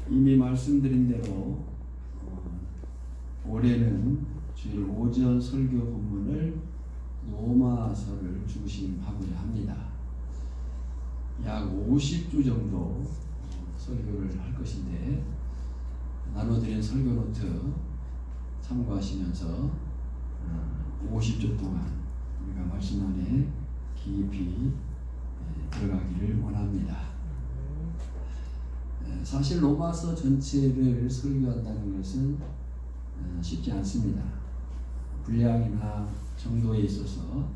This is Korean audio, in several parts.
이미 말씀드린 대로 올해는 주일 오전 설교 본문을 로마서를 중심하고자 합니다. 약 50주 정도 설교를 할 것인데 나눠드린 설교 노트 참고하시면서 50주 동안 우리가 말씀 안에 깊이 들어가기를 원합니다. 사실 로마서 전체를 설교한다는 것은 쉽지 않습니다. 분량이나 정도에 있어서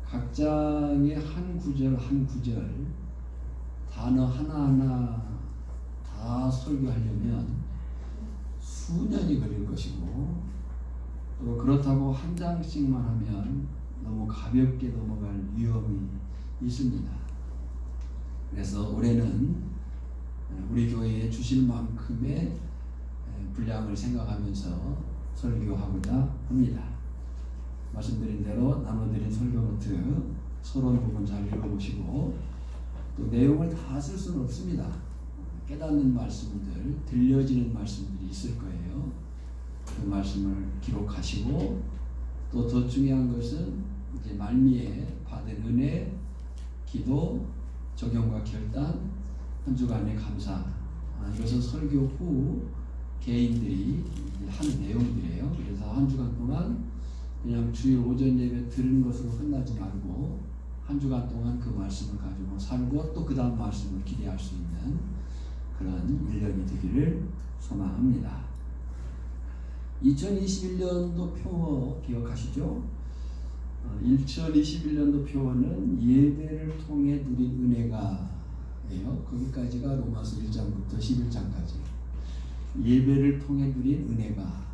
각 장의 한 구절 한 구절 단어 하나하나 다 설교하려면 수년이 걸릴 것이고, 또 그렇다고 한 장씩만 하면 너무 가볍게 넘어갈 위험이 있습니다. 그래서 올해는 우리 교회에 주실 만큼의 분량을 생각하면서 설교하고자 합니다. 말씀드린 대로 나눠드린 설교 노트 서론 부분 잘 읽어보시고, 또 내용을 다 쓸 수는 없습니다. 깨닫는 말씀들, 들려지는 말씀들이 있을 거예요. 그 말씀을 기록하시고, 또 더 중요한 것은 이제 말미에 받은 은혜, 기도, 적용과 결단, 한 주간의 감사, 이것은 설교 후 개인들이 하는 내용들이에요. 그래서 한 주간 동안 그냥 주일 오전 예배 들은 것으로 끝나지 말고 한 주간 동안 그 말씀을 가지고 살고 또 그 다음 말씀을 기대할 수 있는 그런 1년이 되기를 소망합니다. 2021년도 표어 기억하시죠? 2021년도 표어는 예배를 통해 누린 은혜가 거기까지가 로마서 1장부터 11장까지 예배를 통해 누린 은혜가,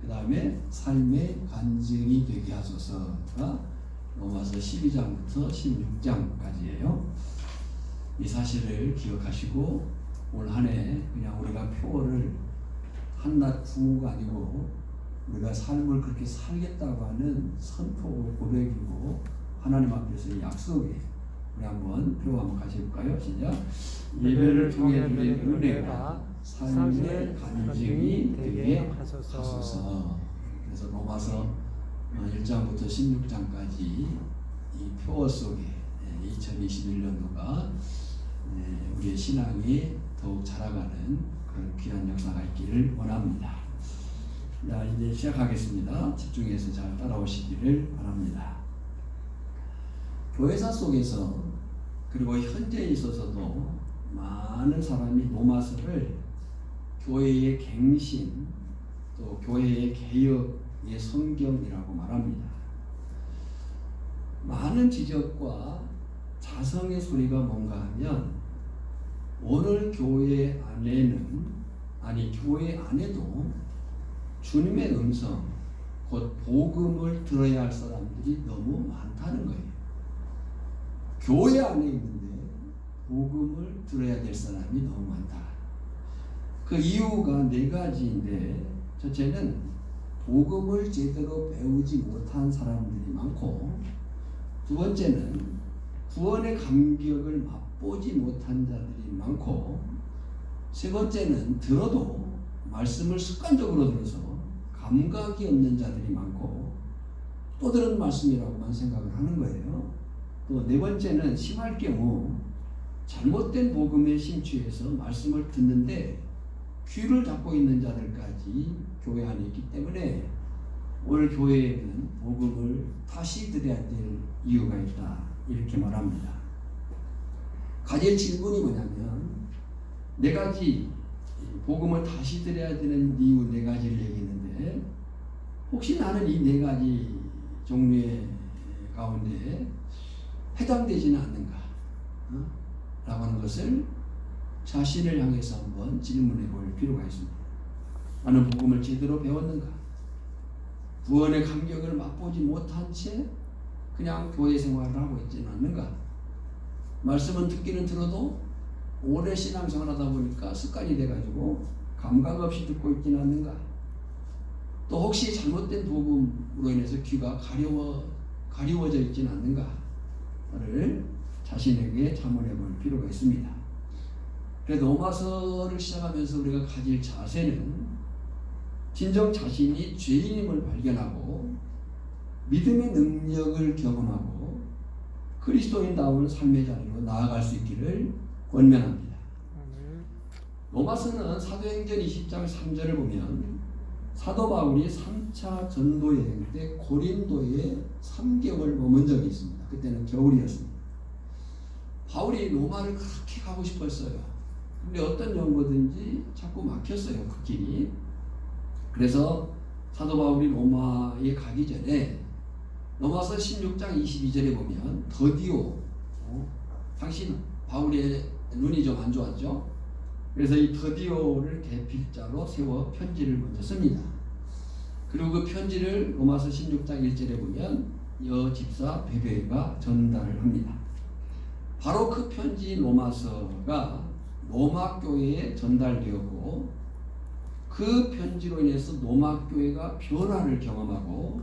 그 다음에 삶의 간증이 되게 하소서가 로마서 12장부터 16장까지예요. 이 사실을 기억하시고 올 한 해 그냥 우리가 표어를 한낱 구호가 아니고 우리가 삶을 그렇게 살겠다고 하는 선포 고백이고 하나님 앞에서의 약속이에요. 우리 한번 표 한번 같이 해볼까요? 시작. 예배를 통해 누린 은혜가 삶의 간증이 되게 하소서. 그래서 로마서 1장부터 16장까지 이 표어 속에 2021년도가 우리의 신앙이 더욱 자라가는 그런 귀한 역사가 있기를 원합니다. 자, 이제 시작하겠습니다. 집중해서 잘 따라오시기를 바랍니다. 교회사 속에서 그리고 현재에 있어서도 많은 사람이 로마서를 교회의 갱신, 또 교회의 개혁의 성경이라고 말합니다. 많은 지적과 자성의 소리가 뭔가 하면 오늘 교회 안에는, 아니 교회 안에도 주님의 음성, 곧 복음을 들어야 할 사람들이 너무 많다는 거예요. 교회 안에 있는데 복음을 들어야 될 사람이 너무 많다. 그 이유가 네 가지인데, 첫째는 복음을 제대로 배우지 못한 사람들이 많고, 두 번째는 구원의 감격을 맛보지 못한 자들이 많고, 세 번째는 들어도 말씀을 습관적으로 들어서 감각이 없는 자들이 많고, 또 들은 말씀이라고만 생각을 하는 거예요. 또 네 번째는 심할 경우 잘못된 복음에 심취해서 말씀을 듣는데 귀를 닫고 있는 자들까지 교회 안에 있기 때문에 오늘 교회에는 복음을 다시 들어야 될 이유가 있다, 이렇게 말합니다. 가질 질문이 뭐냐면, 네 가지 복음을 다시 들어야 되는 이유 네 가지를 얘기했는데, 혹시 나는 이 네 가지 종류의 가운데 해당되지는 않는가? 라고 하는 것을 자신을 향해서 한번 질문해 볼 필요가 있습니다. 나는 복음을 제대로 배웠는가? 구원의 감격을 맛보지 못한 채 그냥 교회 생활을 하고 있지는 않는가? 말씀은 듣기는 들어도 오래 신앙생활 하다 보니까 습관이 돼가지고 감각 없이 듣고 있지는 않는가? 또 혹시 잘못된 복음으로 인해서 귀가 가리워져 있지는 않는가? 를 자신에게 자문해 볼 필요가 있습니다. 그래서 로마서를 시작하면서 우리가 가질 자세는 진정 자신이 죄인임을 발견하고 믿음의 능력을 경험하고 그리스도인다운 삶의 자리로 나아갈 수 있기를 권면합니다. 로마서는 사도행전 20장 3절을 보면 사도 바울이 3차 전도 여행 때 고린도에 3개월 머문 적이 있습니다. 그때는 겨울이었습니다. 바울이 로마를 그렇게 가고 싶었어요. 근데 어떤 연고든지 자꾸 막혔어요, 그 길이. 그래서 사도 바울이 로마에 가기 전에 로마서 16장 22절에 보면 더디오, 당시 바울의 눈이 좀 안 좋았죠. 그래서 이 더디오를 대필자로 세워 편지를 먼저 씁니다. 그리고 그 편지를 로마서 16장 1절에 보면 여 집사 베베가 전달을 합니다. 바로 그 편지 로마서가 로마 교회에 전달되었고 그 편지로 인해서 로마 교회가 변화를 경험하고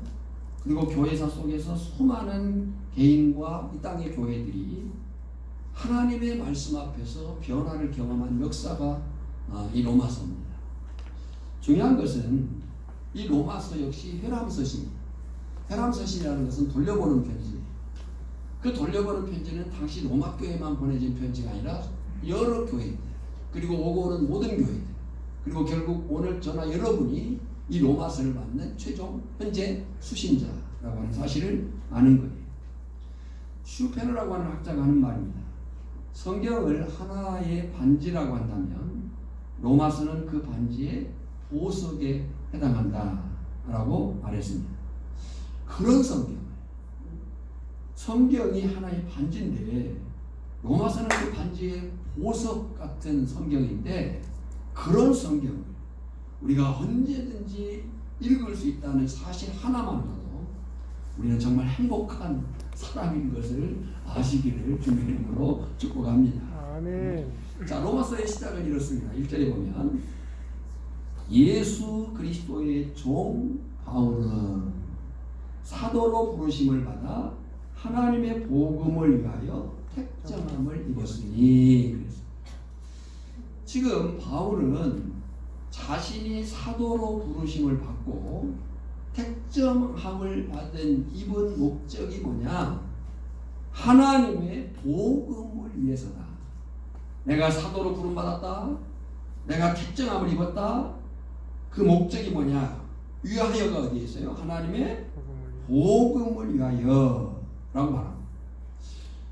그리고 교회사 속에서 수많은 개인과 이 땅의 교회들이 하나님의 말씀 앞에서 변화를 경험한 역사가 이 로마서입니다. 중요한 것은 이 로마서 역시 회람서신입니다. 회람서신이라는 것은 돌려보는 편지. 그 돌려보는 편지는 당시 로마 교회만 보내진 편지가 아니라 여러 교회들 그리고 오고 오는 모든 교회들 그리고 결국 오늘 저나 여러분이 이 로마서를 받는 최종 현재 수신자라고 하는 사실을 아는 거예요. 슈페너라고 하는 학자가 하는 말입니다. 성경을 하나의 반지라고 한다면 로마서는 그 반지의 보석에 해당한다라고 말했습니다. 그런 성경이 하나의 반지인데 로마서는 그 반지의 보석 같은 성경인데 그런 성경을 우리가 언제든지 읽을 수 있다는 사실 하나만으로도 우리는 정말 행복한 사람인 것을 아시기를 주님의 이름으로 축복합니다. 아멘. 자, 로마서의 시작은 이렇습니다. 1절에 보면 예수 그리스도의 종 바울은 사도로 부르심을 받아 하나님의 복음을 위하여 택정함을 입었으니 그랬습니다. 지금 바울은 자신이 사도로 부르심을 받고 택정함을 받은 입은 목적이 뭐냐? 하나님의 복음을 위해서다. 내가 사도로 부름받았다. 내가 택정함을 입었다. 그 목적이 뭐냐? 위하여가 어디에 있어요? 하나님의 복음을 위하여 라고 말합니다.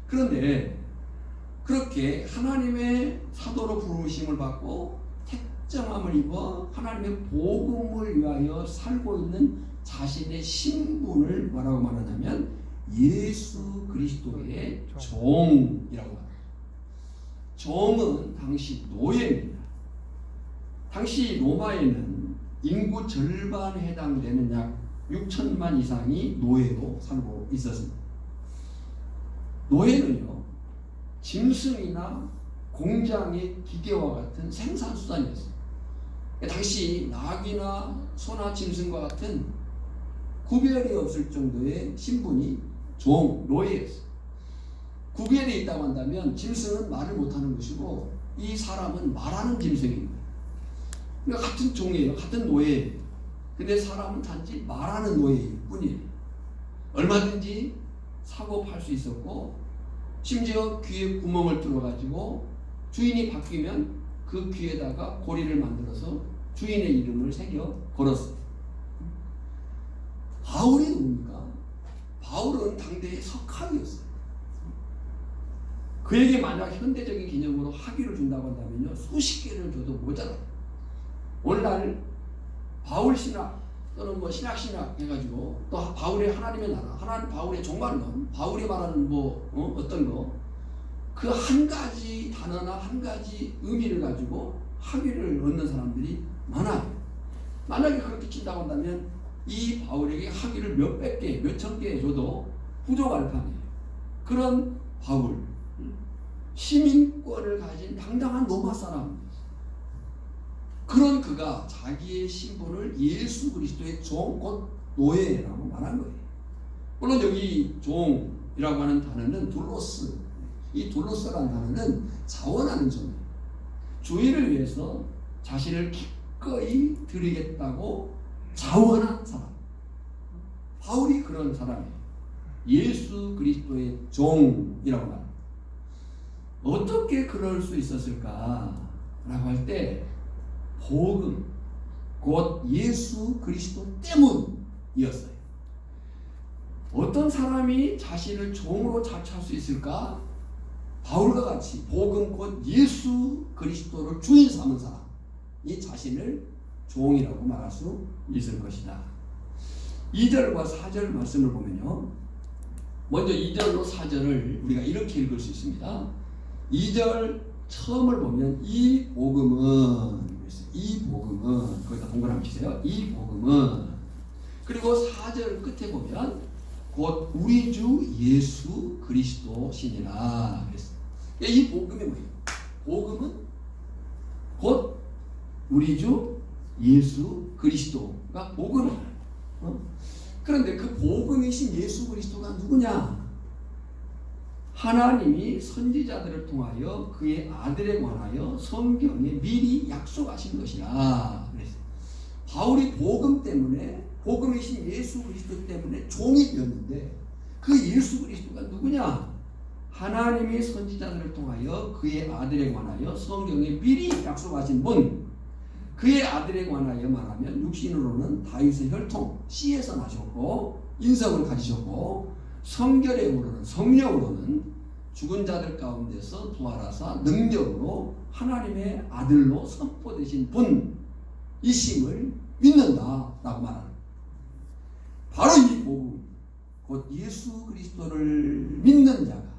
그런데 그렇게 하나님의 사도로 부르심을 받고 택정함을 입어 하나님의 복음을 위하여 살고 있는 자신의 신분을 뭐라고 말하냐면 예수 그리스도의 종이라고 말합니다. 종은 당시 노예입니다. 당시 로마에는 인구 절반에 해당되는 약 6천만 이상이 노예로 살고 있었습니다. 노예는요, 짐승이나 공장의 기계와 같은 생산수단이었습니다. 당시 낙이나 소나 짐승과 같은 구별이 없을 정도의 신분이 종, 노예였어요. 구별이 있다고 한다면 짐승은 말을 못하는 것이고 이 사람은 말하는 짐승입니다. 그러니까 같은 종이에요. 같은 노예예요. 근데 사람은 단지 말하는 노예일 뿐이에요. 얼마든지 사고 팔 수 있었고 심지어 귀에 구멍을 뚫어가지고 주인이 바뀌면 그 귀에다가 고리를 만들어서 주인의 이름을 새겨 걸었어요. 바울이 누굽니까? 바울은 당대의 석학이었어요. 그에게 만약 현대적인 개념으로 학위를 준다고 한다면요, 수십 개를 줘도 모자라요. 오늘날 바울 신학 또는 뭐 신학 해가지고 또 바울의 하나님의 나라, 하나님 바울의 종말론, 바울이 말하는 어떤 거, 그 한 가지 단어나 한 가지 의미를 가지고 학위를 얻는 사람들이 많아요. 만약에 그렇게 친다고 한다면 이 바울에게 학위를 몇백 개, 몇천 개 줘도 부족할 판이에요. 그런 바울, 시민권을 가진 당당한 로마 사람, 그런 그가 자기의 신분을 예수 그리스도의 종, 곧 노예라고 말한 거예요. 물론 여기 종이라고 하는 단어는 둘로스, 이 둘로스라는 단어는 자원하는 종이에요. 주인을 위해서 자신을 기꺼이 드리겠다고 자원한 사람. 바울이 그런 사람이에요. 예수 그리스도의 종이라고 말합니다. 어떻게 그럴 수 있었을까? 라고 할 때 복음, 곧 예수 그리스도 때문이었어요. 어떤 사람이 자신을 종으로 자처할 수 있을까? 바울과 같이 복음 곧 예수 그리스도를 주인 삼은 사람이 자신을 종이라고 말할 수 있을 것이다. 2절과 4절 말씀을 보면요, 먼저 2절로 4절을 우리가 이렇게 읽을 수 있습니다. 2절 처음을 보면 이 복음은 거기다 동그라미 치세요. 이 복음은. 그리고 4절 끝에 보면 곧 우리 주 예수 그리스도시니라 그랬어요. 이 복음이 뭐예요? 복음은 곧 우리 주 예수 그리스도가 복음이에요. 그런데 그 복음이신 예수 그리스도가 누구냐? 하나님이 선지자들을 통하여 그의 아들에 관하여 성경에 미리 약속하신 것이라 그랬어요. 바울이 복음 때문에, 복음이신 예수 그리스도 때문에 종이 되었는데 그 예수 그리스도가 누구냐? 하나님이 선지자들을 통하여 그의 아들에 관하여 성경에 미리 약속하신 분, 그의 아들에 관하여 말하면 육신으로는 다윗의 혈통 씨에서 나셨고 인성을 가지셨고 성결의으로는 성령으로는 죽은 자들 가운데서 부활하사 능력으로 하나님의 아들로 선포되신 분이심을 믿는다라고 말합니다. 바로 이 복음, 곧 예수 그리스도를 믿는 자가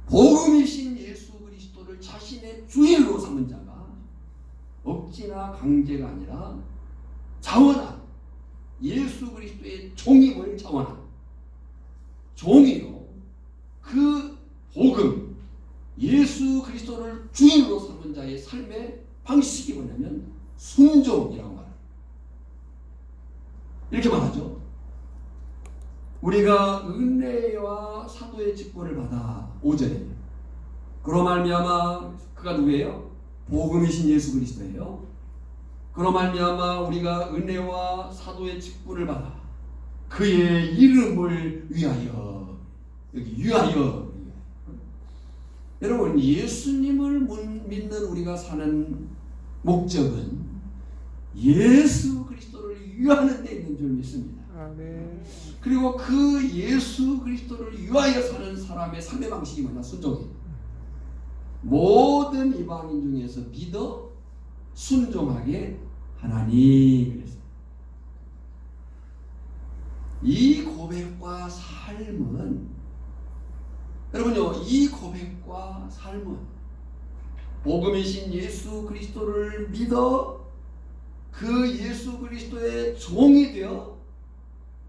복음이신 예수 그리스도를 자신의 주인으로 삼은 자가 억지나 강제가 아니라 자원한 예수 그리스도의 종임을 자원한 종이요, 그 복음 예수 그리스도를 주인으로 삼은 자의 삶의 방식이 뭐냐면 순종이라고 말합니다. 이렇게 말하죠. 우리가 은혜와 사도의 직분을 받아 5절에 그로 말미암아, 그가 누구예요? 복음이신 예수 그리스도예요. 그로 말미암아 우리가 은혜와 사도의 직분을 받아 그의 이름을 위하여, 여기 위하여. 여러분, 예수님을 믿는 우리가 사는 목적은 예수 그리스도를 위하는 데 있는 줄 믿습니다. 아멘. 그리고 그 예수 그리스도를 위하여 사는 사람의 삶의 방식이 뭐냐? 순종이에요. 모든 이방인 중에서 믿어 순종하게 하나니. 그래서 이 고백과 삶은, 여러분요, 이 고백과 삶은 복음이신 예수 그리스도를 믿어 그 예수 그리스도의 종이 되어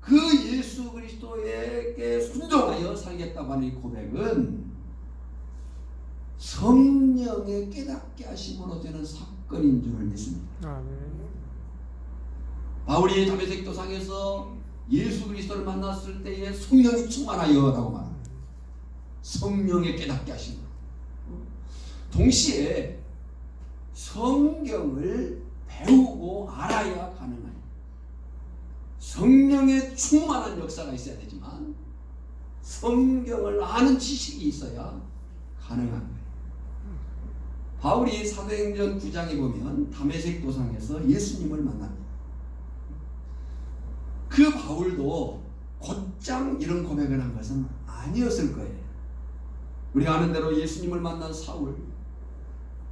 그 예수 그리스도에게 순종하여 살겠다고 하는 이 고백은 성령의 깨닫게 하심으로 되는 사건인 줄 믿습니다. 아멘. 바울이 다메섹 도상에서 예수 그리스도를 만났을 때에 성령이 충만하여라고 말합니다. 성령의 깨닫게 하심으로. 동시에 성경을 배우고 알아야 가능해요. 성령의 충만한 역사가 있어야 되지만 성경을 아는 지식이 있어야 가능한 거예요. 바울이 사도행전 9장에 보면 다메섹 도상에서 예수님을 만납니다. 그 바울도 곧장 이런 고백을 한 것은 아니었을 거예요. 우리가 아는 대로 예수님을 만난 사울,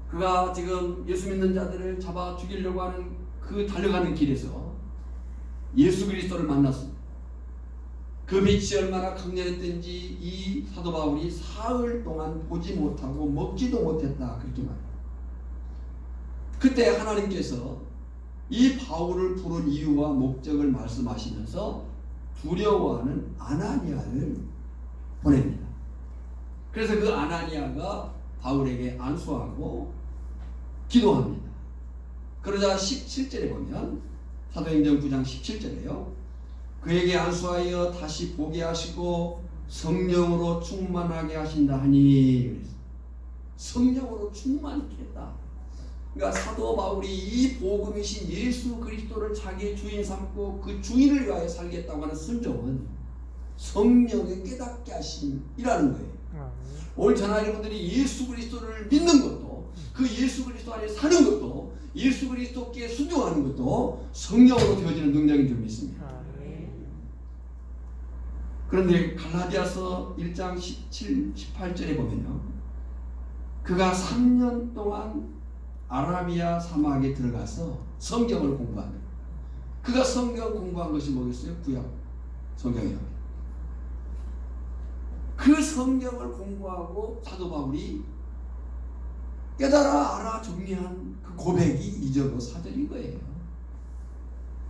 그가 지금 예수 믿는 자들을 잡아 죽이려고 하는 그 달려가는 길에서 예수 그리스도를 만났습니다. 그 빛이 얼마나 강렬했던지 이 사도 바울이 사흘 동안 보지 못하고 먹지도 못했다, 그렇게 말해요. 그때 하나님께서 이 바울을 부른 이유와 목적을 말씀하시면서 두려워하는 아나니아를 보냅니다. 그래서 그 아나니아가 바울에게 안수하고 기도합니다. 그러자 17절에 보면, 사도행전 9장 17절에요. 그에게 안수하여 다시 보게 하시고 성령으로 충만하게 하신다 하니. 성령으로 충만케 했다. 그러니까 사도 바울이 이 복음이신 예수 그리스도를 자기의 주인 삼고 그 주인을 위하여 살겠다고 하는 순종은 성령의 깨닫게 하심이라는 거예요. 오늘 전하 여러분들이 예수 그리스도를 믿는 것도, 그 예수 그리스도 안에 사는 것도, 예수 그리스도께 순종하는 것도 성령으로 되어지는 능력인 줄 믿습니다. 그런데 갈라디아서 1장 17, 18절에 보면요, 그가 3년 동안 아라비아 사막에 들어가서 성경을 공부한다. 그가 성경 공부한 것이 뭐겠어요? 구약 성경이요. 그 성경을 공부하고 사도 바울이 깨달아 알아 정리한 그 고백이 2절로 4절인 거예요.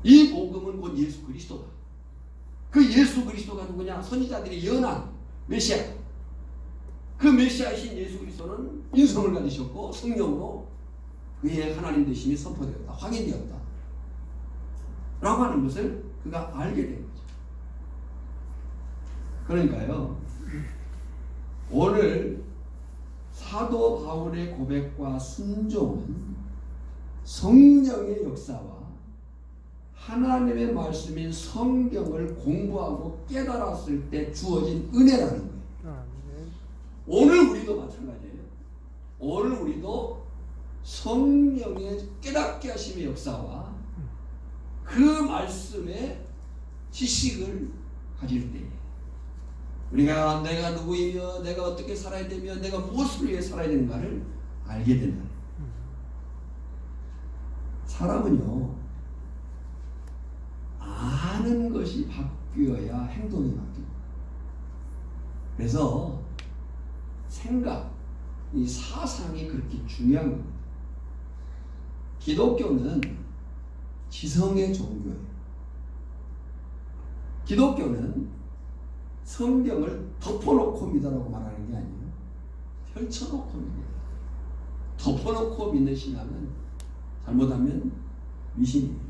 이 복음은 곧 예수 그리스도다. 그 예수 그리스도가 누구냐? 선지자들이 예언한 메시아. 그 메시아이신 예수 그리스도는 인성을 가지셨고 성령으로 그의 하나님 되심이 선포되었다. 확인되었다. 라고 하는 것을 그가 알게 된 거죠. 그러니까요, 오늘 사도 바울의 고백과 순종은 성령의 역사와 하나님의 말씀인 성경을 공부하고 깨달았을 때 주어진 은혜라는 거예요. 오늘 우리도 마찬가지예요. 오늘 우리도 성령의 깨닫게 하심의 역사와 그 말씀의 지식을 가질 때 우리가 내가 누구이며 내가 어떻게 살아야 되며 내가 무엇을 위해 살아야 되는가를 알게 된다. 사람은요, 아는 것이 바뀌어야 행동이 바뀝니다. 그래서 생각, 이 사상이 그렇게 중요한 겁니다. 기독교는 지성의 종교예요. 기독교는 성경을 덮어놓고 믿으라고 말하는 게 아니에요. 펼쳐놓고 믿어요. 덮어놓고 믿는 신앙은 잘못하면 미신이에요.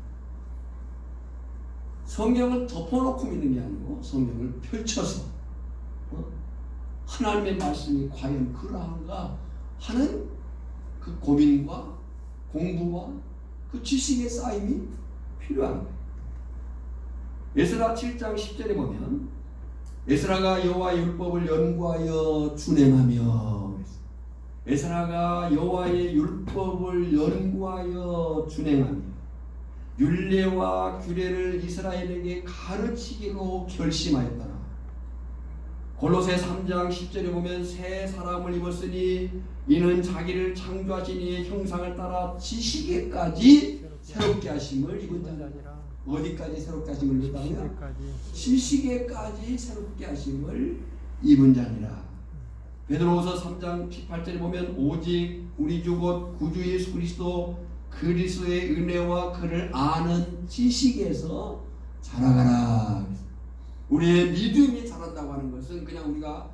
성경을 덮어놓고 믿는 게 아니고 성경을 펼쳐서 하나님의 말씀이 과연 그러한가 하는 그 고민과 공부와 그 지식의 쌓임이 필요한 거예요. 에스라 7장 10절에 보면 에스라가 여호와의 율법을 연구하여 준행하며, 에스라가 여호와의 율법을 연구하여 준행하며 율례와 규례를 이스라엘에게 가르치기로 결심하였더라. 골로새 3장 10절에 보면 새 사람을 입었으니 이는 자기를 창조하신 이의 형상을 따라 지식에까지 새롭게 하심을 입은 자니라. 어디까지 새롭게 하심을 입었다면? 지식에까지 새롭게 하심을 입은 자니라. 베드로후서 3장 18절에 보면 오직 우리 주 곧 구주 예수 그리스도의 은혜와 그를 아는 지식에서 자라가라. 우리의 믿음이 자란다고 하는 것은 그냥 우리가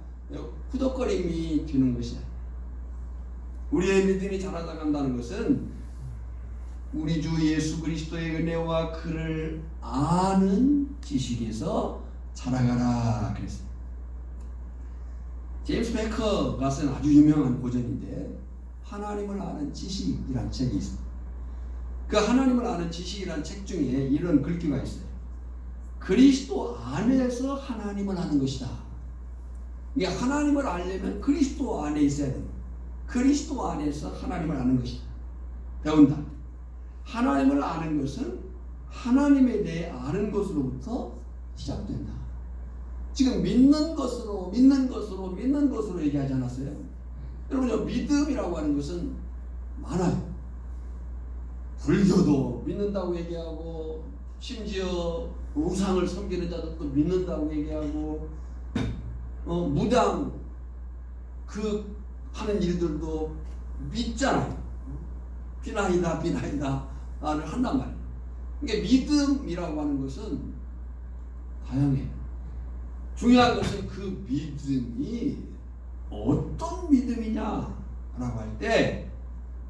후덕거림이 되는 것이 아니야. 우리의 믿음이 자라나간다는 것은 우리 주 예수 그리스도의 은혜와 그를 아는 지식에서 자라가라 그랬어요. 제임스 베커가 쓴 아주 유명한 고전인데 하나님을 아는 지식이라는 책이 있습니다. 그 하나님을 아는 지식이라는 책 중에 이런 글귀가 있어요. 그리스도 안에서 하나님을 아는 것이다. 이게 하나님을 알려면 그리스도 안에 있어야 됩니다. 그리스도 안에서 하나님을 아는 것이다. 배운다. 하나님을 아는 것은 하나님에 대해 아는 것으로부터 시작된다. 지금 믿는 것으로 얘기하지 않았어요? 여러분, 믿음이라고 하는 것은 많아요. 불교도 믿는다고 얘기하고, 심지어 우상을 섬기는 자들도 믿는다고 얘기하고, 무당 그 하는 일들도 믿잖아요. 비나이다 를 한단 말이에요. 그러니까 믿음이라고 하는 것은 다양해요. 중요한 것은 그 믿음이 어떤 믿음이냐라고 할 때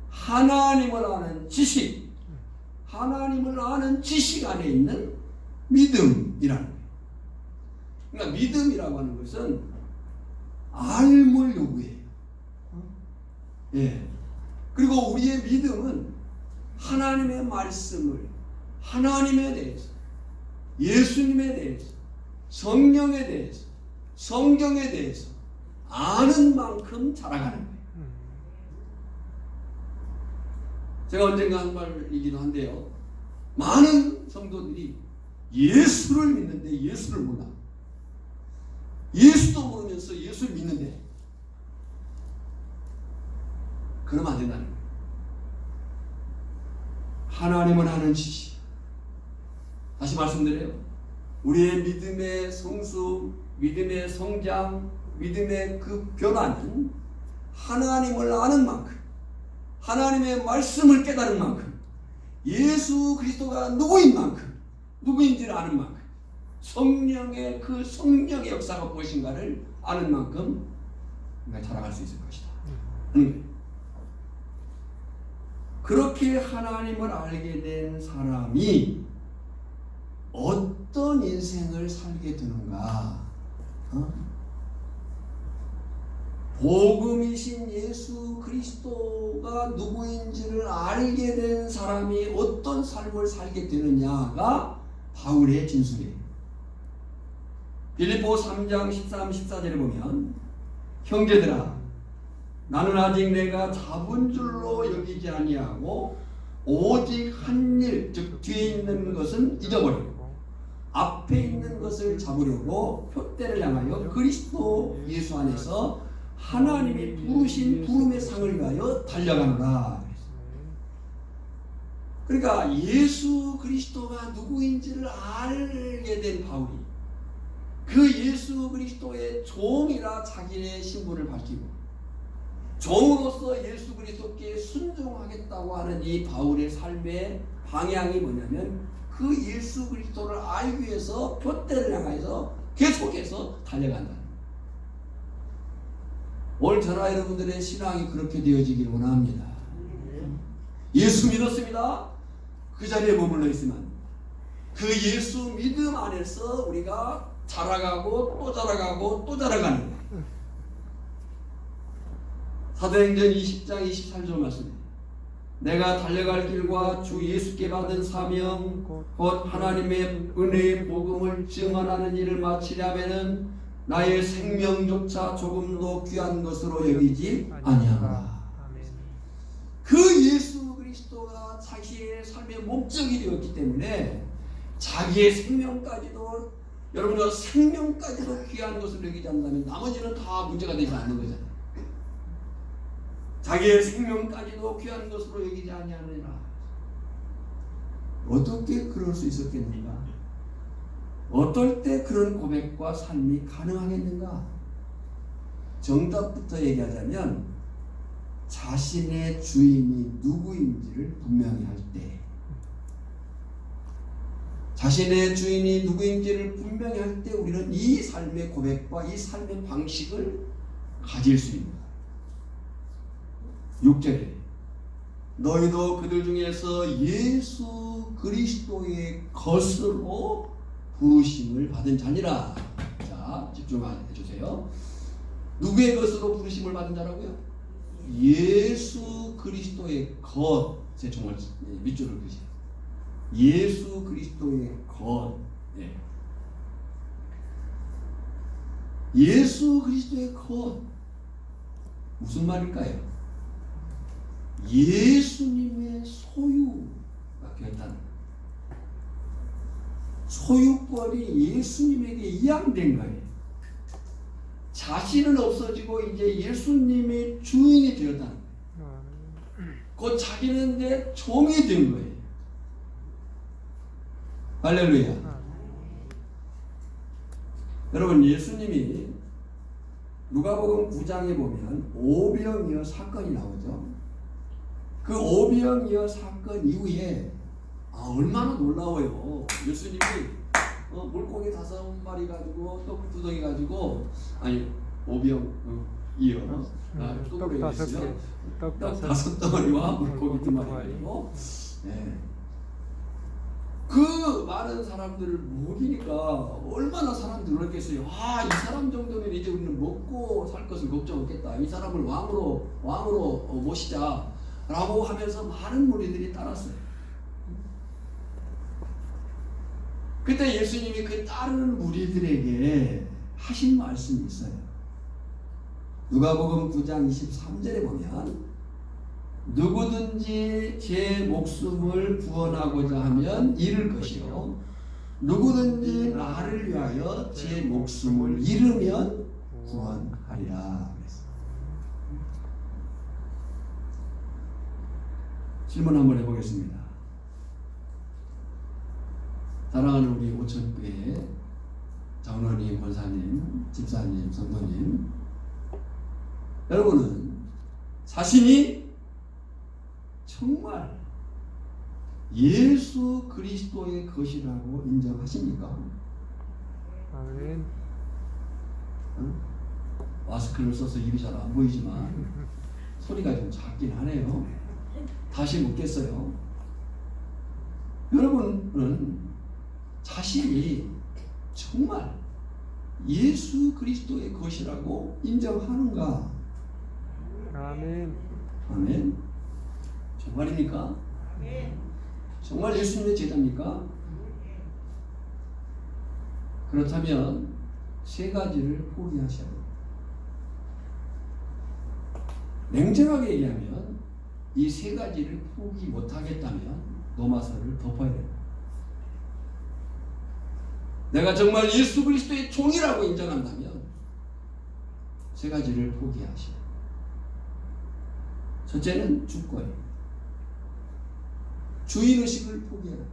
하나님을 아는 지식, 하나님을 아는 지식 안에 있는 믿음이라는 거예요. 그러니까 믿음이라고 하는 것은 알물 요구예요. 예. 그리고 우리의 믿음은 하나님의 말씀을, 하나님에 대해서, 예수님에 대해서, 성령에 대해서, 성경에 대해서 아는 만큼 자라가는 거예요. 제가 언젠가 한 말이기도 한데요. 많은 성도들이 예수를 믿는데 예수를 몰라. 예수도 모르면서 예수를 믿는데 그러면 안 된다는 거예요. 하나님을 아는 지식. 다시 말씀드려요. 우리의 믿음의 성숙, 믿음의 성장, 믿음의 그 변화는 하나님을 아는 만큼, 하나님의 말씀을 깨달은 만큼, 예수 그리스도가 누구인 만큼, 누구인지를 아는 만큼, 성령의 그 성령의 역사가 무엇인가를 아는 만큼 우리가 자라갈 수 있을 것이다. 그렇게 하나님을 알게 된 사람이 어떤 인생을 살게 되는가? 복음이신 예수 그리스도가 누구인지를 알게 된 사람이 어떤 삶을 살게 되느냐가 바울의 진술이에요. 빌립보 3장 13, 14절에 보면 형제들아 나는 아직 내가 잡은 줄로 여기지 아니하고 오직 한 일, 즉 뒤에 있는 것은 잊어버리고 앞에 있는 것을 잡으려고 표대를 향하여 그리스도 예수 안에서 하나님이 부르신 부름의 상을 위하여 달려가노라. 그러니까 예수 그리스도가 누구인지를 알게 된 바울이 그 예수 그리스도의 종이라 자기의 신분을 밝히고 종으로서 예수 그리스도께 순종하겠다고 하는 이 바울의 삶의 방향이 뭐냐면 그 예수 그리스도를 알기 위해서 표대를 향해서 계속해서 달려간다. 오늘 저나 여러분들의 신앙이 그렇게 되어지기를 원합니다. 예수 믿었습니다. 그 자리에 머물러 있으면 그 예수 믿음 안에서 우리가 자라가고 또 자라가고 또 자라가는 거예요. 사도행전 20장 23절 말씀입니다. 내가 달려갈 길과 주 예수께 받은 사명 곧 하나님의 은혜의 복음을 증언하는 일을 마치려면은 나의 생명조차 조금도 귀한 것으로 여기지 아니하노라. 그 예수 그리스도가 자기의 삶의 목적이 되었기 때문에 자기의 생명까지도 여러분들 생명까지도 귀한 것으로 여기지 않는다면 나머지는 다 문제가 되지 않는 거잖아요. 자기의 생명까지도 귀한 것으로 여기지 아니하느니라. 어떻게 그럴 수 있었겠는가? 어떨 때 그런 고백과 삶이 가능하겠는가? 정답부터 얘기하자면 자신의 주인이 누구인지를 분명히 할 때, 자신의 주인이 누구인지를 분명히 할 때 우리는 이 삶의 고백과 이 삶의 방식을 가질 수 있는 거예요. 6절에 너희도 그들 중에서 예수 그리스도의 것으로 부르심을 받은 자니라. 자, 집중해 주세요. 누구의 것으로 부르심을 받은 자라고요? 예수 그리스도의 것. 제 정말 밑줄을 그으세요. 예수 그리스도의 것. 네. 예수 그리스도의 것. 무슨 말일까요? 예수님의 소유가 되었다는 거예요. 소유권이 예수님에게 이양된 거예요. 자신은 없어지고 이제 예수님의 주인이 되었다는 거예요. 곧 자기는 내 종이 된 거예요. 할렐루야. 여러분 예수님이 누가복음 9장에 보면 오병이어 사건이 나오죠. 그 오병이어 사건 이후에 얼마나 놀라워요. 예수님이 물고기 5마리 가지고 떡 2덩이 가지고 오병이어 떡 5개 떡 5덩어리와 물고기 2마리 가지고 그 그 많은 사람들을 먹이니까 얼마나 사람들이 그랬겠어요. 이 사람 정도면 이제 우리는 먹고 살 것을 걱정 없겠다. 이 사람을 왕으로 모시자라고 하면서 많은 무리들이 따랐어요. 그때 예수님이 그 따르는 무리들에게 하신 말씀이 있어요. 누가복음 9장 23절에 보면 누구든지 제 목숨을 구원하고자 하면 잃을 것이요 누구든지 나를 위하여 제 목숨을 잃으면 구원하리라. 질문 한번 해보겠습니다. 사랑하는 우리 오천교회 장로님, 권사님, 집사님, 성도님, 여러분은 자신이 정말 예수 그리스도의 것이라고 인정하십니까? 아멘. 마스크를 써서 입이 잘 안 보이지만 소리가 좀 작긴 하네요. 다시 묻겠어요. 여러분은 자신이 정말 예수 그리스도의 것이라고 인정하는가? 아멘. 아멘. 정말입니까? 정말 예수님의 제자입니까? 그렇다면 세 가지를 포기하셔야 합니다. 냉정하게 얘기하면 이 세 가지를 포기 못하겠다면 노마서를 덮어야 됩니다. 내가 정말 예수 그리스도의 종이라고 인정한다면 세 가지를 포기하셔야 합니다. 첫째는 주권, 주인의식을 포기해라.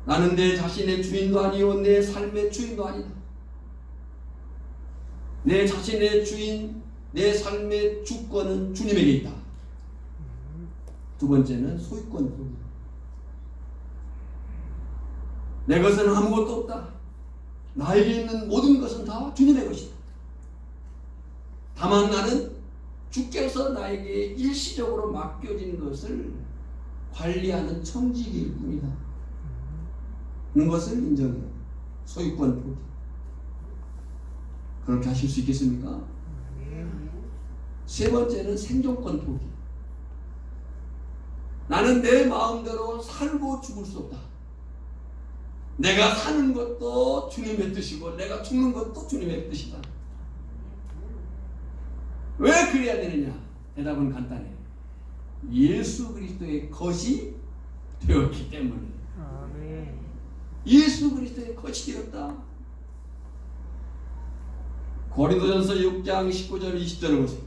나는 내 자신의 주인도 아니요 내 삶의 주인도 아니다. 내 자신의 주인, 내 삶의 주권은 주님에게 있다. 두 번째는 소유권 포기. 내 것은 아무것도 없다. 나에게 있는 모든 것은 다 주님의 것이다. 다만 나는 주께서 나에게 일시적으로 맡겨진 것을 관리하는 청지기일 뿐이다. 그런 것을 인정해요. 소유권 포기. 그렇게 하실 수 있겠습니까? 세 번째는 생존권 포기. 나는 내 마음대로 살고 죽을 수 없다. 내가 사는 것도 주님의 뜻이고 내가 죽는 것도 주님의 뜻이다. 왜 그래야 되느냐? 대답은 간단해. 예수 그리스도의 것이 되었기 때문에. 아멘. 예수 그리스도의 것이 되었다. 고린도전서 6장 19절 20절을 보세요.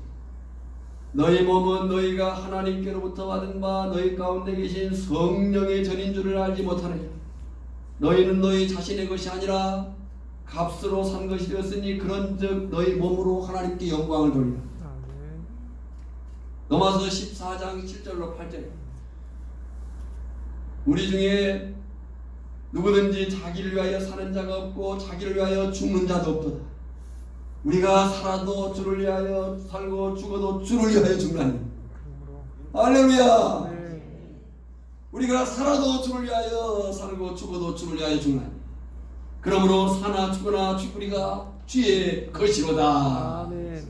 너희 몸은 너희가 하나님께로부터 받은 바 너희 가운데 계신 성령의 전인 줄을 알지 못하느냐. 너희는 너희 자신의 것이 아니라 값으로 산 것이 되었으니 그런즉 너희 몸으로 하나님께 영광을 돌리라. 아멘. 로마서 14장 7절로 8절. 우리 중에 누구든지 자기를 위하여 사는 자가 없고 자기를 위하여 죽는 자도 없도다. 우리가 살아도 주를 위하여 살고 죽어도 주를 위하여 죽나니. 할렐루야. 네. 우리가 살아도 주를 위하여 살고 죽어도 주를 위하여 죽나니. 그러므로 사나 죽거나 죽으리가 주의 것이로다. 아멘.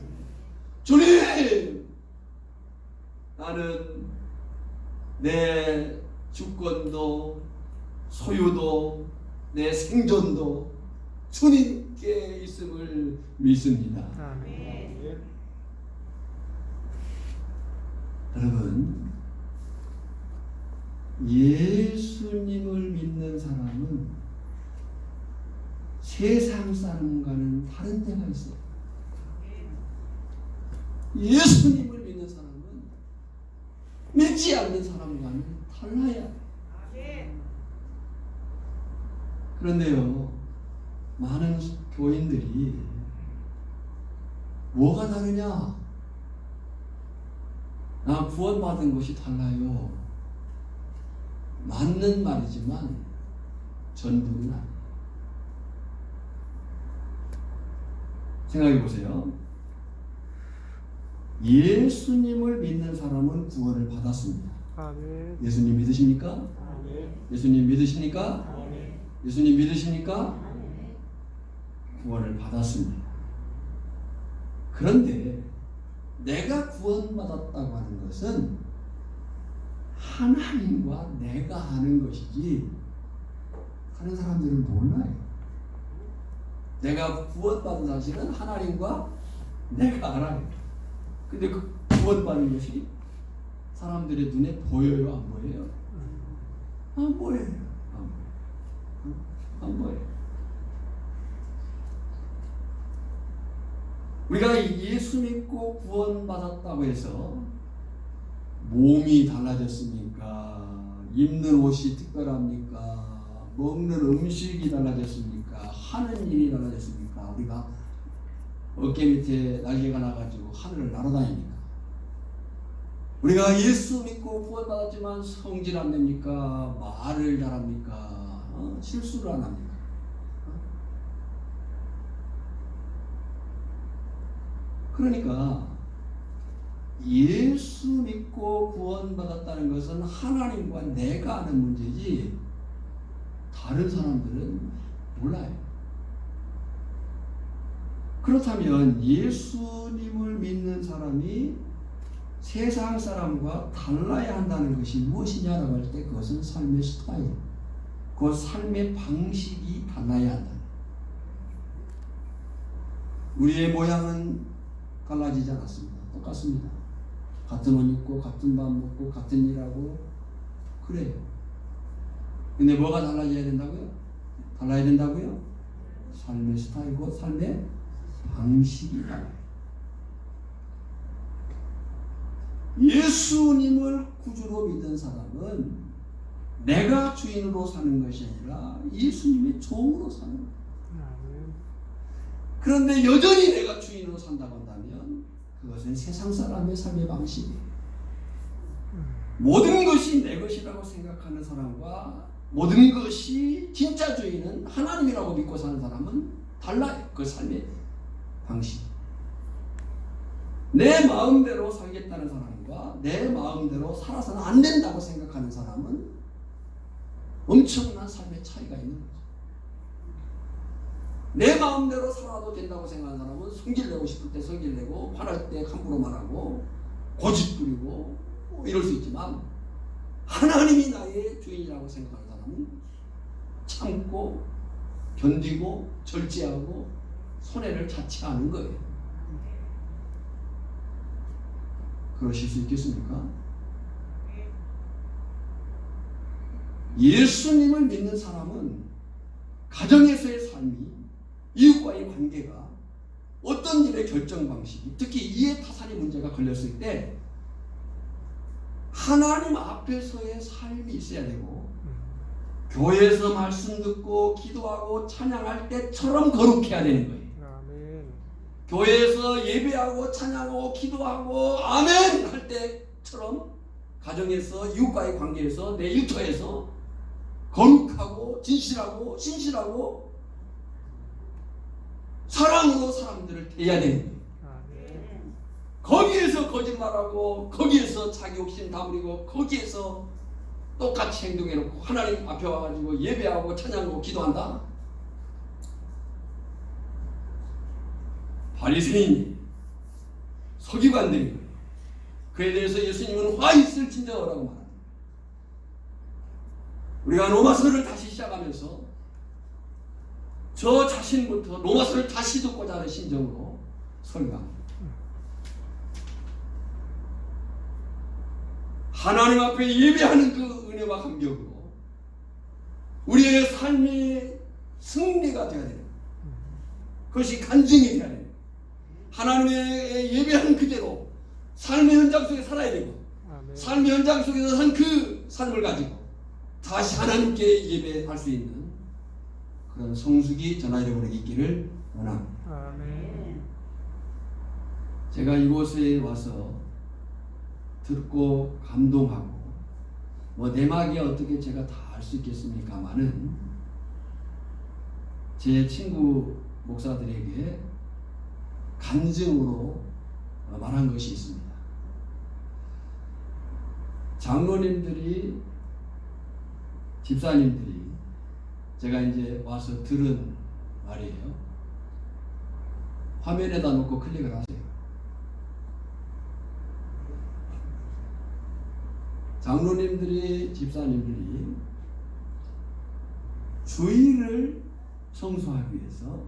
주님, 나는 내 주권도 소유도 내 생존도 주님께 있음을 믿습니다. 아멘. 여러분, 예수님을 믿는 사람은 세상 사람과는 다른 데가 있어요. 예수님을 믿는 사람은 믿지 않는 사람과는 달라야. 그런데요, 많은 교인들이 뭐가 다르냐? 나 구원받은 것이 달라요. 맞는 말이지만 전부는 아니에요. 생각해 보세요. 예수님을 믿는 사람은 구원을 받았습니다. 아멘. 예수님 믿으십니까? 아멘. 예수님 믿으십니까? 아멘. 예수님 믿으십니까? 구원을 받았습니다. 그런데 내가 구원받았다고 하는 것은 하나님과 내가 하는 것이지 다른 사람들은 몰라요. 내가 구원받은 사실은 하나님과 내가 알아요. 근데 그 구원받는 것이 사람들의 눈에 보여요? 안 보여요? 안 보여요. 안 보여요. 우리가 예수 믿고 구원받았다고 해서 몸이 달라졌습니까? 입는 옷이 특별합니까? 먹는 음식이 달라졌습니까? 하는 일이 달라졌습니까? 우리가 어깨 밑에 날개가 나가지고 하늘을 날아다닙니까? 우리가 예수 믿고 구원받았지만 성질 안 냅니까? 말을 잘합니까? 실수를 안 합니까? 그러니까 예수 믿고 구원받았다는 것은 하나님과 내가 아는 문제지 다른 사람들은 몰라요. 그렇다면 예수님을 믿는 사람이 세상 사람과 달라야 한다는 것이 무엇이냐라고 할 때 그것은 삶의 스타일, 그 삶의 방식이 달라야 한다. 우리의 모양은 달라지지 않았습니다. 똑같습니다. 같은 옷 입고 같은 밥 먹고 같은 일하고 그래요. 근데 뭐가 달라져야 된다고요? 달라야 된다고요? 삶의 스타일과 삶의 방식이 달라요. 예수님을 구주로 믿은 사람은 내가 주인으로 사는 것이 아니라 예수님의 종으로 사는 거예요. 그런데 여전히 내가 주인으로 산다고 한다면 그것은 세상 사람의 삶의 방식이에요. 모든 것이 내 것이라고 생각하는 사람과 모든 것이 진짜 주인은 하나님이라고 믿고 사는 사람은 달라요. 그 삶의 방식. 내 마음대로 살겠다는 사람과 내 마음대로 살아서는 안 된다고 생각하는 사람은 엄청난 삶의 차이가 있는 거죠. 내 마음대로 살아도 된다고 생각하는 사람은 성질내고 싶을 때 성질내고 화날 때 함부로 말하고 고집부리고 이럴 수 있지만 하나님이 나의 주인이라고 생각하는 사람은 참고 견디고 절제하고 손해를 자체하는 거예요. 그러실 수 있겠습니까? 예수님을 믿는 사람은 가정에서의 삶이 이웃과의 관계가 어떤 일의 결정 방식이 특히 이해 타산의 문제가 걸렸을 때 하나님 앞에서의 삶이 있어야 되고 교회에서 말씀 듣고 기도하고 찬양할 때처럼 거룩해야 되는 거예요. 아멘. 교회에서 예배하고 찬양하고 기도하고 아멘 할 때처럼 가정에서 이웃과의 관계에서 내 일터에서 거룩하고 진실하고 신실하고 사랑으로 사람들을 대해야 되는 거예요. 아멘. 거기에서 거짓말하고 거기에서 자기 욕심 다부리고 거기에서 똑같이 행동해놓고 하나님 앞에 와가지고 예배하고 찬양하고 기도한다? 바리새인이 서기관들인 거예요. 그에 대해서 예수님은 화 있을진저라고 말합니다. 우리가 로마서를 다시 시작하면서 저 자신부터 로마서를 다시 듣고자 하는 심정으로 설교합니다. 하나님 앞에 예배하는 그 은혜와 감격으로 우리의 삶의 승리가 되어야 돼요. 그것이 간증이 되어야 돼요. 하나님의 예배하는 그대로 삶의 현장 속에 살아야 되고 아멘. 삶의 현장 속에서 산 그 삶을 가지고 다시 하나님께 예배할 수 있는 그런 성숙이 저나 여러분에게 있기를 원합니다. 아멘. 제가 이곳에 와서 듣고 감동하고 뭐 내막이 어떻게 제가 다 알 수 있겠습니까마는 제 친구 목사들에게 간증으로 말한 것이 있습니다. 장로님들이, 집사님들이 제가 이제 와서 들은 말이에요. 화면에다 놓고 클릭을 하세요. 장로님들이, 집사님들이 주의를 성수하기 위해서,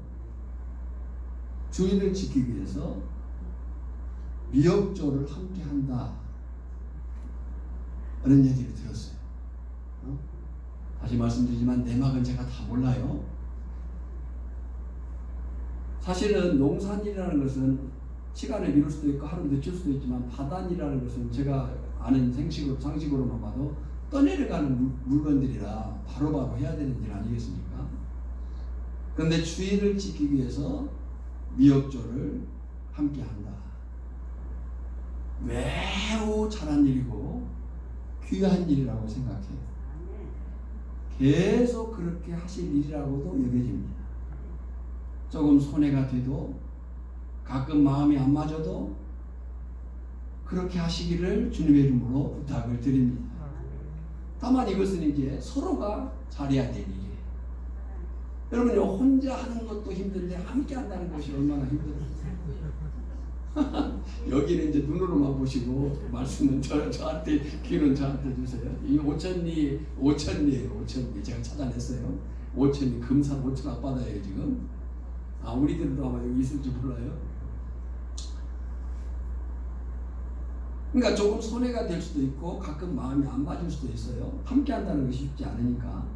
주의를 지키기 위해서 미역조를 함께 한다, 그런 얘기를 들었어요. 다시 말씀드리지만 내막은 제가 다 몰라요. 사실은 농산일이라는 것은 시간을 미룰 수도 있고 하루 늦출 수도 있지만, 바단이라는 것은 제가 아는 상식으로만 봐도 떠내려가는 물건들이라 바로바로 해야 되는 일 아니겠습니까? 그런데 주의를 지키기 위해서 미역조를 함께 한다. 매우 잘한 일이고 귀한 일이라고 생각해요. 계속 그렇게 하실 일이라고도 여겨집니다. 조금 손해가 돼도, 가끔 마음이 안 맞아도 그렇게 하시기를 주님의 이름으로 부탁을 드립니다. 다만 이것은 이제 서로가 잘해야 될 일이에요. 여러분요, 혼자 하는 것도 힘든데 함께 한다는 것이 얼마나 힘들어요. 여기는 이제 눈으로만 보시고 말씀은 저한테, 귀는 저한테 주세요. 이 오천리예요. 오천리 제가 찾아냈어요. 오천리, 금산 오천 앞바다예요 지금. 우리들도 아마 여기 있을지 몰라요. 그러니까 조금 손해가 될 수도 있고 가끔 마음이 안 맞을 수도 있어요. 함께 한다는 것이 쉽지 않으니까.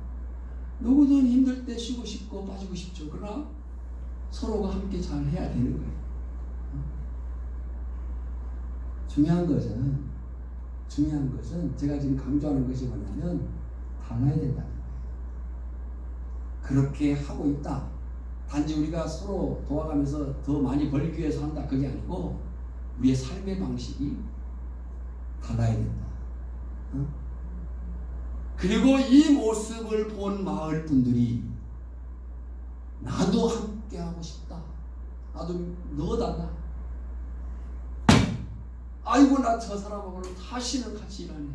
누구든 힘들 때 쉬고 싶고 빠지고 싶죠. 그러나 서로가 함께 잘 해야 되는 거예요. 중요한 것은 제가 지금 강조하는 것이 뭐냐면 달라야 된다는 거예요. 그렇게 하고 있다. 단지 우리가 서로 도와가면서 더 많이 벌기 위해서 한다, 그게 아니고 우리의 삶의 방식이 달라야 된다. 그리고 이 모습을 본 마을 분들이 나도 함께 하고 싶다. 나도 넣어달라. 아이고, 나 저 사람하고는 다시는 같이 일하네.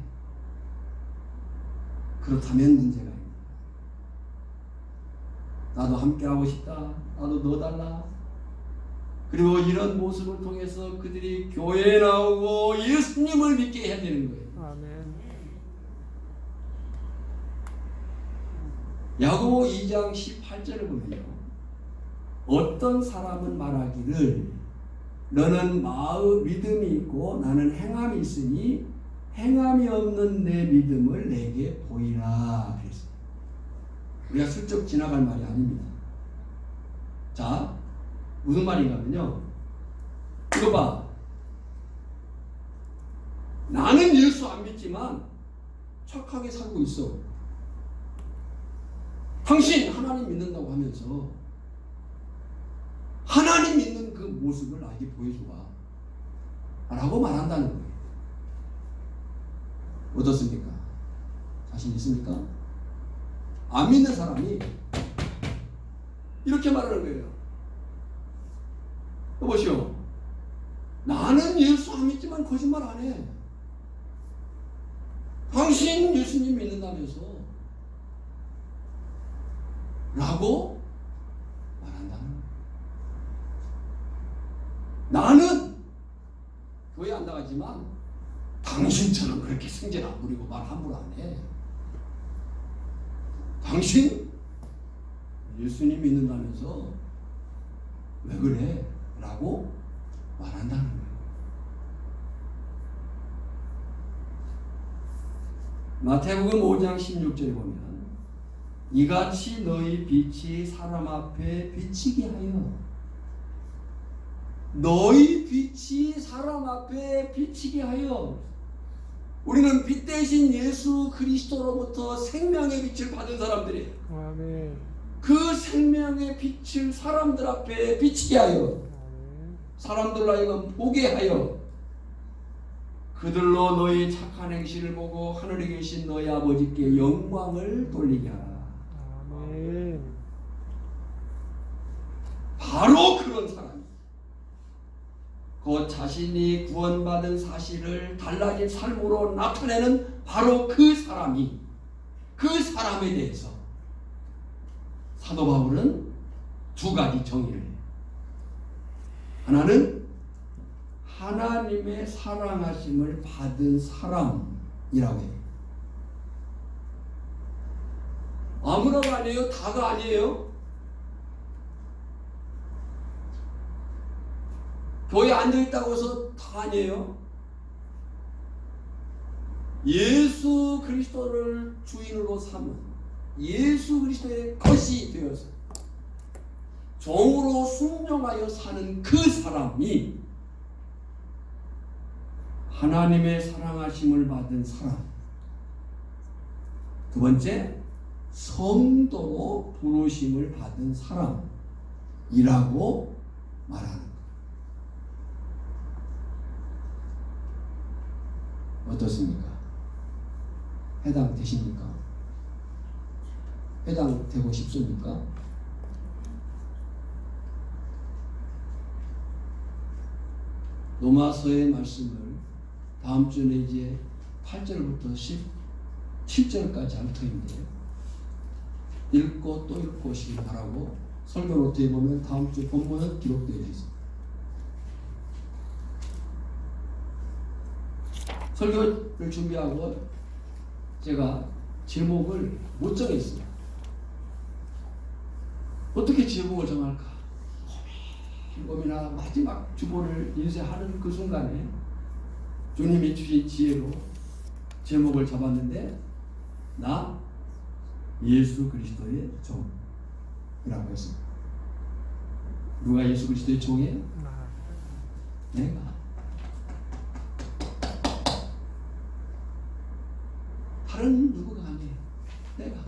그렇다면 문제가 있다. 나도 함께 하고 싶다. 나도 넣어달라. 그리고 이런 모습을 통해서 그들이 교회에 나오고 예수님을 믿게 해야 되는 거예요. 아멘. 야고보 2장 18절을 보면요, 어떤 사람은 말하기를 너는 믿음이 있고 나는 행함이 있으니 행함이 없는 내 믿음을 내게 보이라 그랬어요. 우리가 슬쩍 지나갈 말이 아닙니다. 자, 무슨 말인가 하면요, 이거 봐. 나는 예수 안 믿지만 착하게 살고 있어. 당신 하나님 믿는다고 하면서 하나님 믿는 그 모습을 나에게 보여줘봐 라고 말한다는 거예요. 어떻습니까? 자신 있습니까? 안 믿는 사람이 이렇게 말하는 거예요. 여보시오, 나는 예수 안 믿지만 거짓말 안 해. 당신 예수님 믿는다면서 라고 말한다는 거예요. 나는 교회 안 나가지만 당신처럼 그렇게 승질 안 부리고 말 함부로 안 해. 당신 예수님 믿는다면서 왜 그래? 라고 말한다는 거예요. 마태복음 5장 16절에 보면 이같이 너희 빛이 사람 앞에 비치게 하여, 너희 빛이 사람 앞에 비치게 하여. 우리는 빛 대신 예수 그리스도로부터 생명의 빛을 받은 사람들이에요. 아멘. 그 생명의 빛을 사람들 앞에 비치게 하여, 사람들로 하여금 보게 하여 그들로 너희 착한 행실을 보고 하늘에 계신 너희 아버지께 영광을 돌리게 하라. 아멘. 바로 그런 사람이 곧 자신이 구원받은 사실을 달라진 삶으로 나타내는 바로 그 사람이, 그 사람에 대해서 사도 바울은 두 가지 정의를 해요. 하나는 하나님의 사랑하심을 받은 사람이라고 해요. 아무나가 아니에요. 다가 아니에요. 교회에 앉아있다고 해서 다 아니에요. 예수 그리스도를 주인으로 삼은, 예수 그리스도의 것이 되어서 종으로 순종하여 사는 그 사람이 하나님의 사랑하심을 받은 사람. 두 번째, 성도로 부르심을 받은 사람이라고 말하는 것. 어떻습니까? 해당되십니까? 해당되고 싶습니까? 로마서의 말씀을 다음 주에 이제 8절부터 17절까지 할 터인데요. 읽고 또 읽고 오시기 바라고, 설교 노트에 보면 다음 주 본문은 기록되어 있습니다. 설교를 준비하고 제가 제목을 못 정했습니다. 어떻게 제목을 정할까? 고민하다 마지막 주보를 인쇄하는 그 순간에 주님이 주신 지혜로 제목을 잡았는데, 나 예수 그리스도의 종이라고 했습니다. 누가 예수 그리스도의 종이에요? 내가. 다른 누구가 아니에요. 내가.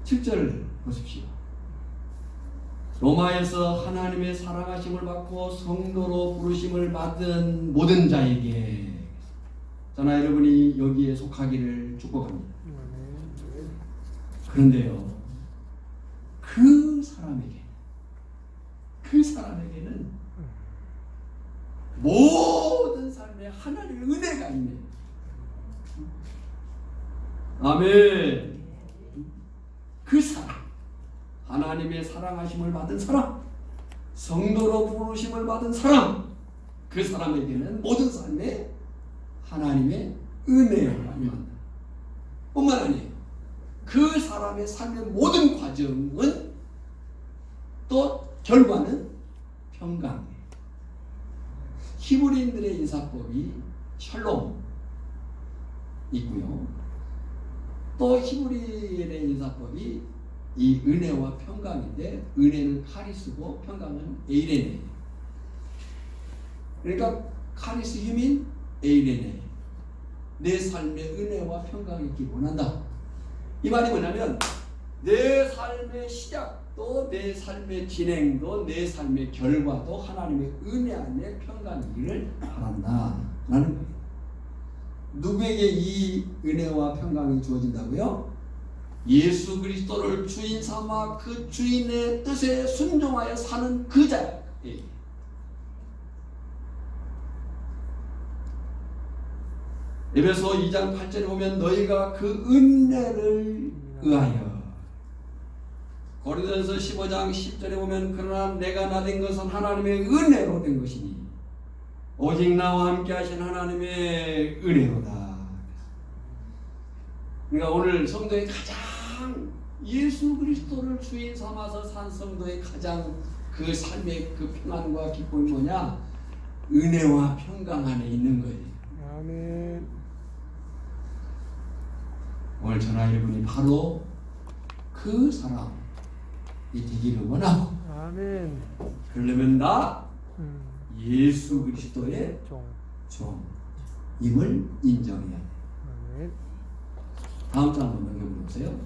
7절 보십시오. 로마에서 하나님의 사랑하심을 받고 성도로 부르심을 받은 모든 자에게, 저나 여러분이 여기에 속하기를 축복합니다. 그런데요, 그 사람에게는 모든 삶에 하나님의 은혜가 있네요. 아멘. 그 사람, 하나님의 사랑하심을 받은 사람, 성도로 부르심을 받은 사람, 그 사람에게는 모든 삶에 하나님의 은혜가 임한다. 뿐만 아니에요. 그 사람의 삶의 모든 과정은, 또 결과는 평강이에요. 히브리인들의 인사법이 샬롬 있고요. 또 히브리인의 인사법이 이 은혜와 평강인데, 은혜는 카리스고 평강은 에이레네. 그러니까 카리스 힘인 에이레네. 내 삶의 은혜와 평강이 있기 원한다. 이 말이 뭐냐면, 내 삶의 시작도, 내 삶의 진행도, 내 삶의 결과도 하나님의 은혜 안에 평강이기를 바란다 라는 거예요. 누구에게 이 은혜와 평강이 주어진다고요? 예수 그리스도를 주인 삼아 그 주인의 뜻에 순종하여 사는 그 자에게. 에베소 2장 8절에 보면, 너희가 그 은혜를 의하여. 고린도전서 15장 10절에 보면, 그러나 내가 나 된 것은 하나님의 은혜로 된 것이니 오직 나와 함께 하신 하나님의 은혜로다. 그러니까 오늘 성도의 가장, 예수 그리스도를 주인 삼아서 산 성도의 가장 그 삶의 그 평안과 기쁨이 뭐냐? 은혜와 평강 안에 있는 거예요. 아멘. 오늘 저나 여러분이 바로 그 사람이 되기를 원하고, 아멘. 그러려면 나 예수 그리스도의 종임을 인정해야 돼. 아멘. 다음 장 한번 넘겨보세요.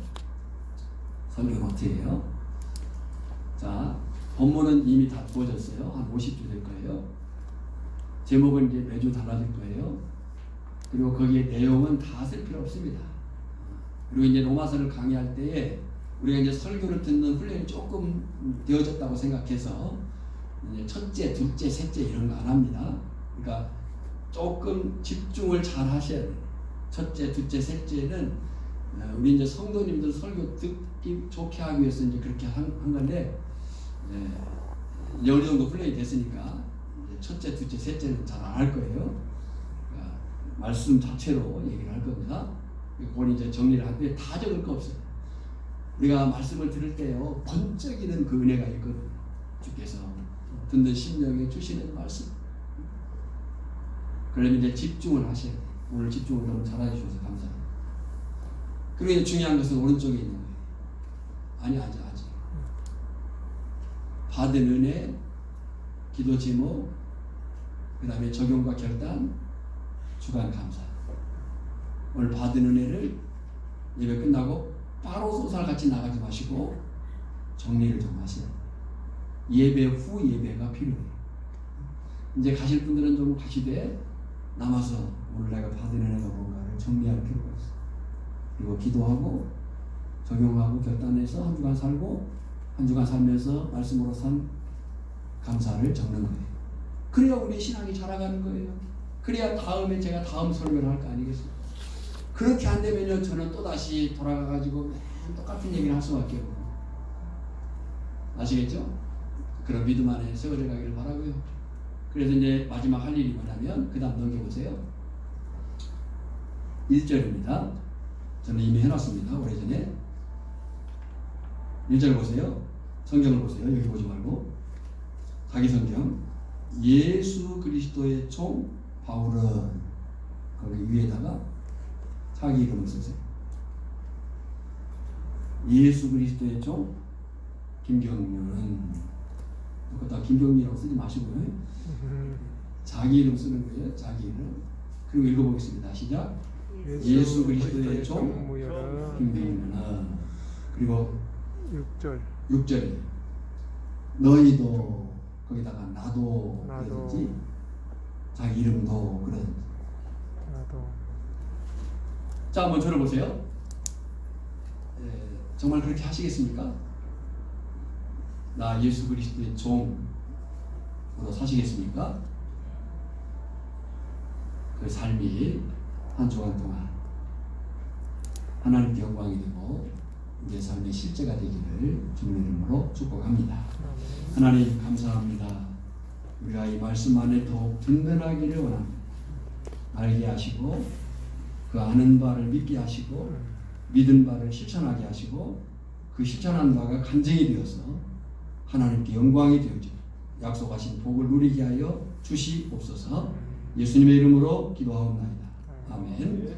설교 노트예요. 자, 본문은 이미 다 보여졌어요. 한 50주 될 거예요. 제목은 이제 매주 달라질 거예요. 그리고 거기에 내용은 다 쓸 필요 없습니다. 그리고 이제 로마서를 강의할 때에 우리가 이제 설교를 듣는 훈련이 조금 되어졌다고 생각해서 이제 첫째, 둘째, 셋째 이런 거 안 합니다. 그러니까 조금 집중을 잘 하셔야 돼요. 첫째, 둘째, 셋째는 우리 이제 성도님들 설교 듣기 좋게 하기 위해서 이제 그렇게 한 건데 어느 정도 훈련이 됐으니까 이제 첫째, 둘째, 셋째는 잘 안 할 거예요. 그러니까 말씀 자체로 얘기를 할 겁니다. 그건 이제 정리를 하는데 다 적을 거 없어요. 우리가 말씀을 들을 때요 번쩍이는 그 은혜가 있거든요. 주께서 듣는 심령에 주시는 말씀. 그러면 이제 집중을 하셔야 돼요. 오늘 집중을 너무 잘해 주셔서 감사합니다. 그리고 이제 중요한 것은 오른쪽에 있는 거예요. 아직. 받은 은혜, 기도 제목, 그 다음에 적용과 결단, 주간 감사. 오늘 받은 은혜를 예배 끝나고 바로 소살같이 나가지 마시고 정리를 좀 하세요. 예배 후 예배가 필요해요. 이제 가실 분들은 좀 가시되 남아서 오늘 내가 받은 은혜가 뭔가를 정리할 필요가 있어요. 그리고 기도하고 적용하고 결단해서 한 주간 살고 한 주간 살면서 말씀으로 산 감사를 적는 거예요. 그래야 우리 신앙이 자라가는 거예요. 그래야 다음에 제가 다음 설교를 할 거 아니겠어요? 그렇게 안 되면요 저는 또 다시 돌아가가지고 맨 똑같은 얘기를 할 수밖에 없고 아시겠죠? 그런 믿음 안에 세워져 가기를 바라고요. 그래서 이제 마지막 할 일이 뭐냐면 그 다음 넘겨보세요. 1절입니다. 저는 이미 해놨습니다. 오래전에 1절 보세요. 성경을 보세요. 여기 보지 말고 자기 성경. 예수 그리스도의 종 바울은 거기 위에다가 자기 이름을 쓰세요. 예수 그리스도의 종 김경민은 그것도 김경민이라고 쓰지 마시고요. 자기 이름 쓰는 거예요. 자기 이름. 그리고 읽어보겠습니다. 시작. 예수 그리스도의 종 김경민은. 그리고 6절에 너희도 거기다가 나도 그러든지 자기 이름도 그러든지. 자, 한번 들어보세요. 정말 그렇게 하시겠습니까? 나 예수 그리스도의 종으로 사시겠습니까? 그 삶이 한 주간 동안 하나님께 영광이 되고 우리의 삶의 실제가 되기를 주님의 이름으로 축복합니다. 하나님 감사합니다. 우리가 이 말씀 안에 더욱 든든하기를 원합니다. 알게 하시고 그 아는 바를 믿게 하시고 믿은 바를 실천하게 하시고 그 실천한 바가 간증이 되어서 하나님께 영광이 되어지고 약속하신 복을 누리게 하여 주시옵소서. 예수님의 이름으로 기도하옵나이다. 아멘.